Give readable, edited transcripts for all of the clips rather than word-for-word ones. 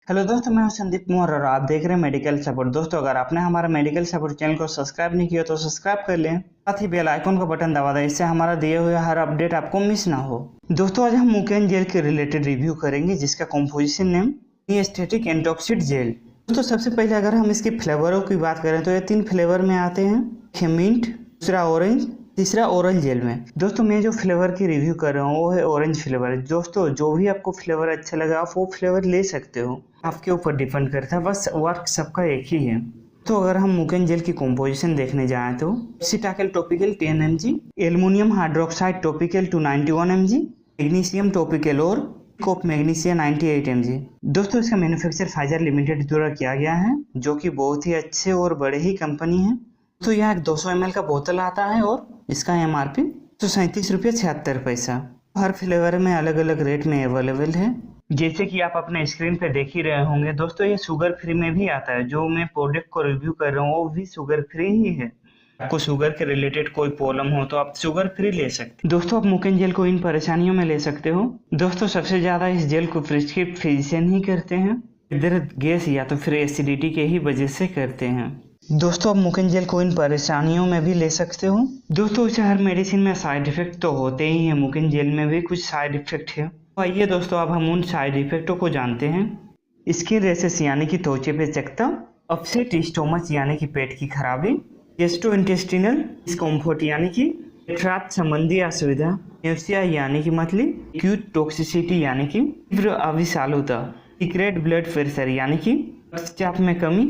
Hello दोस्तों, मैं हूं संदीप कुमार और आप देख रहे हैं मेडिकल सपोर्ट। दोस्तों, अगर आपने हमारा मेडिकल सपोर्ट चैनल को सब्सक्राइब नहीं किया तो सब्सक्राइब कर लें, साथ ही बेल आइकन का बटन दबा दें, इससे हमारा दिए हुए हर अपडेट आपको मिस ना हो। दोस्तों, आज हम मुकेन जेल के रिलेटेड रिव्यू करेंगे, जिसका कॉम्पोजिशन नेम एस्थेटिक एंटॉक्सिड जेल। दोस्तों, सबसे पहले अगर हम इसके फ्लेवरों की बात करें तो ये 3 फ्लेवर में आते हैं, मिंट, दूसरा ऑरेंज, तीसरा ओरल जेल में। दोस्तों, मैं जो फ्लेवर की रिव्यू कर रहा हूँ वो है ऑरेंज फ्लेवर। दोस्तों, जो भी आपको फ्लेवर अच्छा लगा आप वो फ्लेवर ले सकते हो, आपके ऊपर डिपेंड करता है, बस वर्क सबका एक ही है। तो अगर हम मुकेन जेल की कॉम्पोजिशन देखने जाएं तो ऑक्सीटाकल topical 10 mg, aluminium hydroxide topical 291 mg, magnesium topical और कोप मैग्नीसिया 98 mg। दोस्तों, इसका मैन्युफैक्चर फाइजर लिमिटेड द्वारा किया गया है, जो कि बहुत ही अच्छे और बड़े ही कंपनी है। तो यहाँ एक 200 ml का बोतल आता है और इसका MRP तो 37 रुपये 76 पैसा। हर फ्लेवर में अलग अलग रेट में अवेलेबल है, जैसे कि आप अपने स्क्रीन पे देख ही रहे होंगे। दोस्तों, ये शुगर फ्री में भी आता है। जो मैं प्रोडक्ट को रिव्यू कर रहा हूँ वो भी शुगर फ्री ही है। आपको शुगर के रिलेटेड कोई प्रॉब्लम हो तो आप शुगर फ्री ले सकते हैं। दोस्तों, आप मुकेन जेल को इन परेशानियों में ले सकते हो। दोस्तों, सबसे ज्यादा इस जेल को प्रिस्क्राइब फिजिशियन ही करते हैं, इधर गैस या तो फिर एसिडिटी के ही वजह से करते हैं। दोस्तों, आप मुकेन जेल को इन परेशानियों में भी ले सकते हो। दोस्तों, इसे हर मेडिसिन में साइड इफेक्ट तो होते ही हैं, मुकेन जेल में भी कुछ साइड इफेक्ट है। आइए दोस्तों, अब हम उन साइड इफेक्टों को जानते हैं। स्किन रेसेस यानी कि त्वचा पे चकत्ता, अपसेट स्टोमच यानी कि पेट की खराबी, गैस्ट्रोइंटेस्टिनल डिस्कम्फर्ट यानी कि पेट संबंधी असुविधा, नाउसिया यानी कि मतली, एक्यूट टॉक्सिसिटी यानी कि तीव्र अविषालुता, सीक्रेट ब्लड प्रेशर यानी कि रक्तचाप में कमी,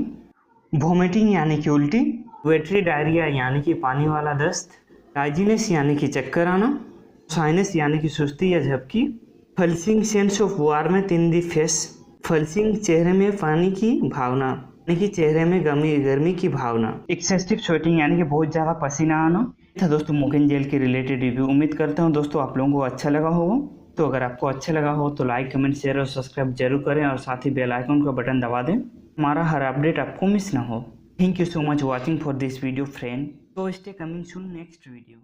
वोमिटिंग यानी कि उल्टी, वेटरी डायरिया यानी कि पानी वाला दस्त, डाइजीनेस यानी कि चक्कर आना, साइनस यानी कि सुस्ती या झपकी, flushing sense of warmth in the face, flushing चेहरे में पानी की भावना यानी कि चेहरे में गर्मी की भावना, एक्सेसिव स्वेटिंग यानी कि बहुत ज़्यादा पसीना आना। था दोस्तों मुकेन जेल के रिलेटेड रिव्यू। उम्मीद करता हूँ दोस्तों आप लोगों को अच्छा लगा होगा। तो अगर आपको अच्छा लगा हो तो लाइक, कमेंट, शेयर और सब्सक्राइब जरूर करें और साथ ही बेल आइकन का बटन दबा दें, हमारा हर अपडेट आपको मिस ना हो। Thank you so much watching for this video friend. So stay coming soon next video.